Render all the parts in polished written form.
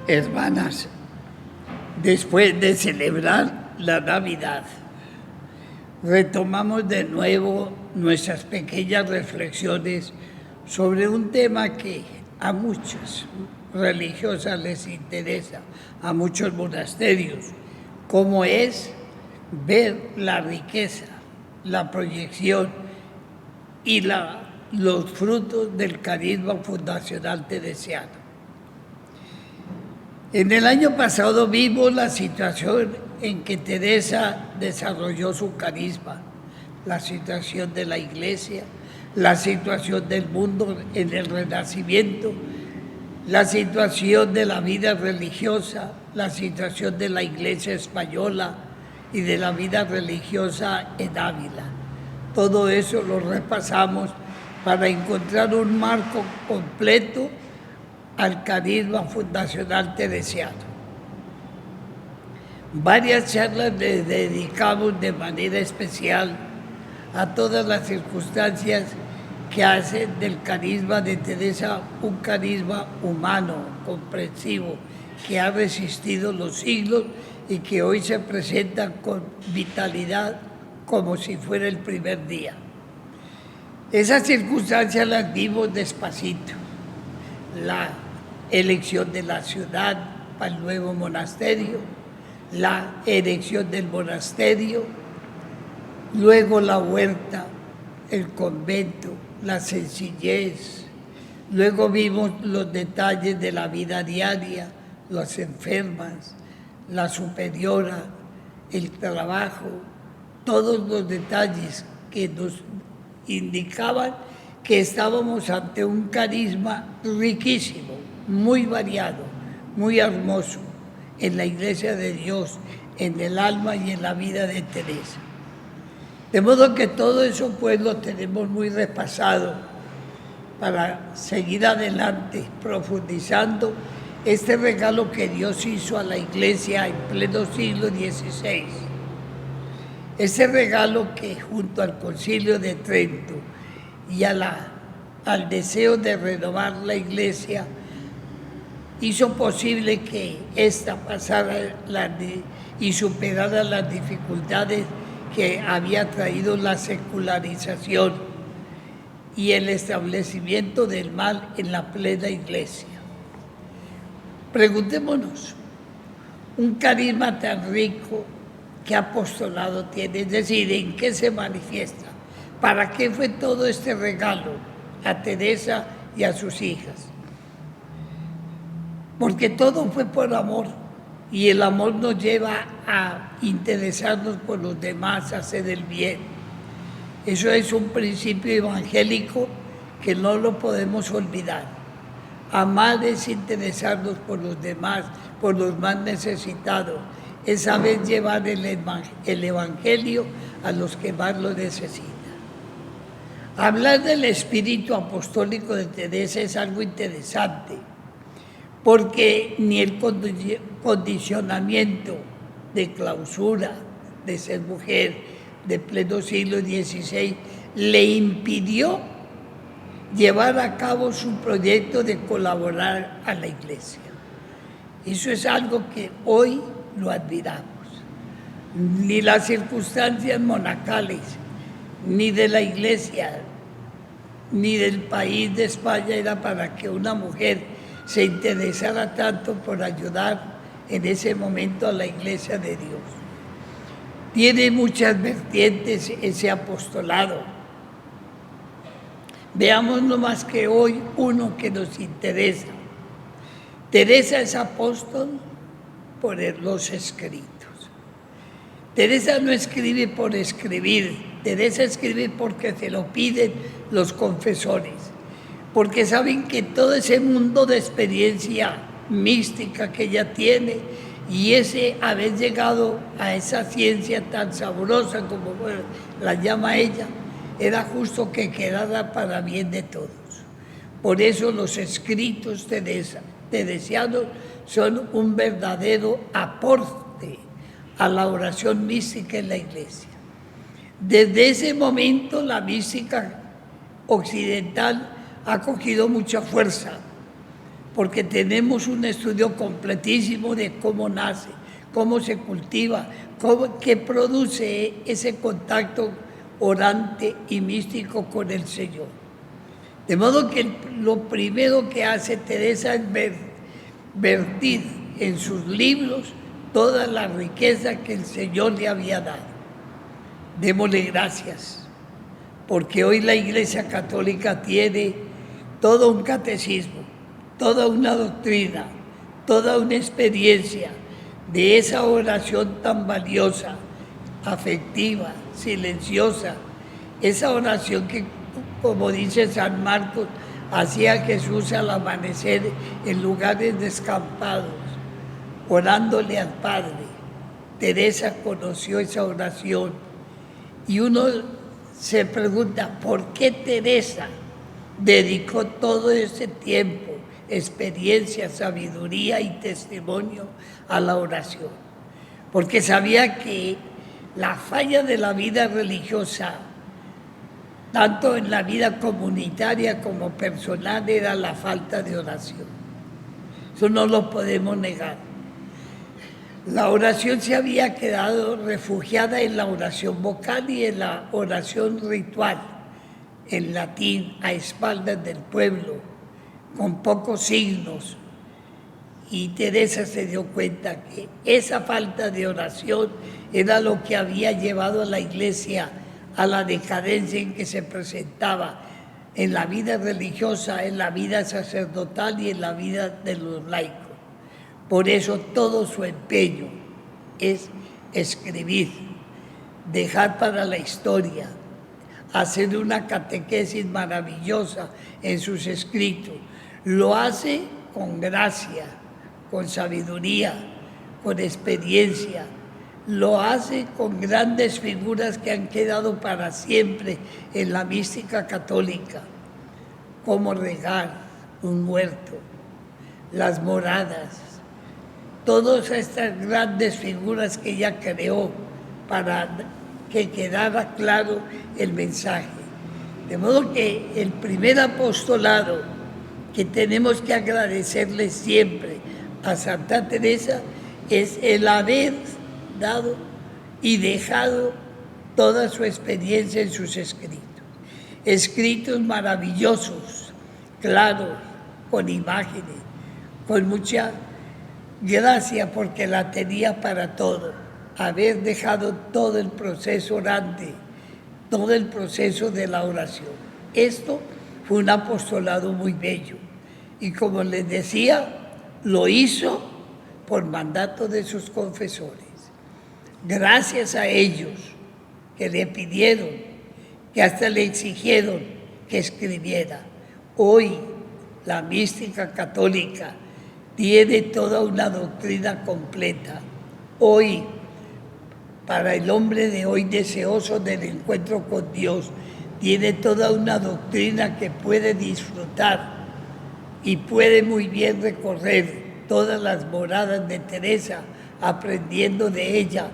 Hermanas, después de celebrar la Navidad, retomamos de nuevo nuestras pequeñas reflexiones sobre un tema que a muchas religiosas les interesa, a muchos monasterios, como es ver la riqueza, la proyección y los frutos del carisma fundacional teresiano. En el año pasado vimos la situación en que Teresa desarrolló su carisma, la situación de la Iglesia, la situación del mundo en el Renacimiento, la situación de la vida religiosa, la situación de la Iglesia española y de la vida religiosa en Ávila. Todo eso lo repasamos para encontrar un marco completo al carisma fundacional teresiano. Varias charlas le dedicamos de manera especial a todas las circunstancias que hacen del carisma de Teresa un carisma humano, comprensivo, que ha resistido los siglos y que hoy se presenta con vitalidad como si fuera el primer día. Esas circunstancias las vimos despacito. La elección de la ciudad para el nuevo monasterio, la erección del monasterio, luego la huerta, el convento, la sencillez. Luego vimos los detalles de la vida diaria, las enfermas, la superiora, el trabajo, todos los detalles que nos indicaban que estábamos ante un carisma riquísimo, muy variado, muy hermoso en la Iglesia de Dios, en el alma y en la vida de Teresa. De modo que todo eso pues lo tenemos muy repasado para seguir adelante profundizando este regalo que Dios hizo a la Iglesia en pleno siglo XVI. Ese regalo que junto al Concilio de Trento y al deseo de renovar la Iglesia hizo posible que ésta pasara y superara las dificultades que había traído la secularización y el establecimiento del mal en la plena Iglesia. Preguntémonos, un carisma tan rico, ¿qué apostolado tiene? Es decir, ¿en qué se manifiesta? ¿Para qué fue todo este regalo a Teresa y a sus hijas? Porque todo fue por amor, y el amor nos lleva a interesarnos por los demás, a hacer el bien. Eso es un principio evangélico que no lo podemos olvidar. Amar es interesarnos por los demás, por los más necesitados, es saber llevar el evangelio a los que más lo necesitan. Hablar del espíritu apostólico de Teresa es algo interesante, porque ni el condicionamiento de clausura, de ser mujer, de pleno siglo XVI, le impidió llevar a cabo su proyecto de colaborar a la Iglesia. Eso es algo que hoy lo admiramos. Ni las circunstancias monacales, ni de la Iglesia, ni del país de España era para que una mujer se interesara tanto por ayudar en ese momento a la Iglesia de Dios. Tiene muchas vertientes ese apostolado. Veamos nomás que hoy uno que nos interesa. Teresa es apóstol por los escritos. Teresa no escribe por escribir, Teresa escribe porque se lo piden los confesores, porque saben que todo ese mundo de experiencia mística que ella tiene y ese haber llegado a esa ciencia tan sabrosa como la llama ella, era justo que quedara para bien de todos. Por eso los escritos teresianos son un verdadero aporte a la oración mística en la Iglesia. Desde ese momento la mística occidental ha cogido mucha fuerza. porque tenemos un estudio completísimo de cómo nace, cómo se cultiva, qué produce ese contacto orante y místico con el Señor. De modo que lo primero que hace Teresa es vertir en sus libros toda la riqueza que el Señor le había dado. Démosle gracias, porque hoy la Iglesia Católica tiene todo un catecismo, toda una doctrina, toda una experiencia de esa oración tan valiosa, afectiva, silenciosa, esa oración que, como dice San Marcos, hacía Jesús al amanecer en lugares descampados, orándole al Padre. Teresa conoció esa oración y uno se pregunta, ¿por qué Teresa dedicó todo ese tiempo, experiencia, sabiduría y testimonio a la oración? Porque sabía que la falla de la vida religiosa, tanto en la vida comunitaria como personal, era la falta de oración. Eso no lo podemos negar. La oración se había quedado refugiada en la oración vocal y en la oración ritual, en latín, a espaldas del pueblo, con pocos signos. Y Teresa se dio cuenta que esa falta de oración era lo que había llevado a la Iglesia a la decadencia en que se presentaba en la vida religiosa, en la vida sacerdotal y en la vida de los laicos. Por eso todo su empeño es escribir, dejar para la historia, hacer una catequesis maravillosa en sus escritos. Lo hace con gracia, con sabiduría, con experiencia. Lo hace con grandes figuras que han quedado para siempre en la mística católica, como regar un muerto, las moradas, todas estas grandes figuras que ella creó para que quedara claro el mensaje. De modo que el primer apostolado que tenemos que agradecerle siempre a Santa Teresa es el haber dado y dejado toda su experiencia en sus escritos. Escritos maravillosos, claros, con imágenes, con mucha gracia porque la tenía para todo. Haber dejado todo el proceso orante, todo el proceso de la oración. Esto fue un apostolado muy bello. Y como les decía, lo hizo por mandato de sus confesores. Gracias a ellos que le pidieron, que hasta le exigieron que escribiera. Hoy la mística católica tiene toda una doctrina completa. Hoy, para el hombre de hoy deseoso del encuentro con Dios, tiene toda una doctrina que puede disfrutar y puede muy bien recorrer todas las moradas de Teresa, aprendiendo de ella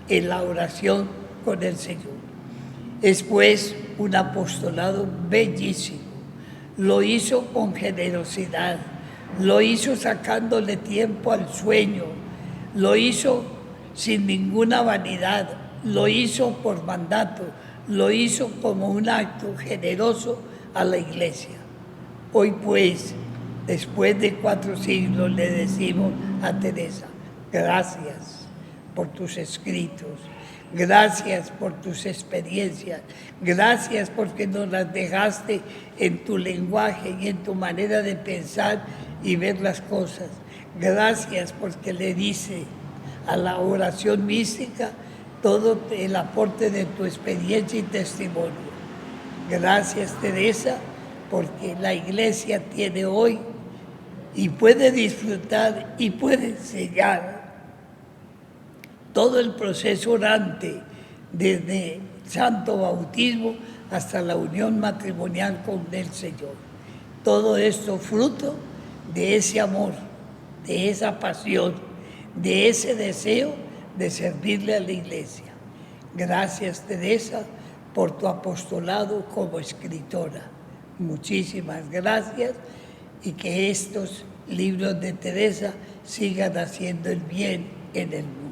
en la oración con el Señor. Es pues un apostolado bellísimo. Lo hizo con generosidad, lo hizo sacándole tiempo al sueño, lo hizo sin ninguna vanidad, lo hizo por mandato, lo hizo como un acto generoso a la Iglesia. Hoy pues, después de 4 siglos, le decimos a Teresa, gracias por tus escritos, gracias por tus experiencias, gracias porque nos las dejaste en tu lenguaje y en tu manera de pensar y ver las cosas. Gracias porque le dice a la oración mística todo el aporte de tu experiencia y testimonio. Gracias, Teresa, porque la Iglesia tiene hoy y puede disfrutar y puede sellar todo el proceso orante, desde santo bautismo hasta la unión matrimonial con el Señor. Todo esto fruto de ese amor, de esa pasión, de ese deseo de servirle a la Iglesia. Gracias, Teresa, por tu apostolado como escritora. Muchísimas gracias y que estos libros de Teresa sigan haciendo el bien en el mundo.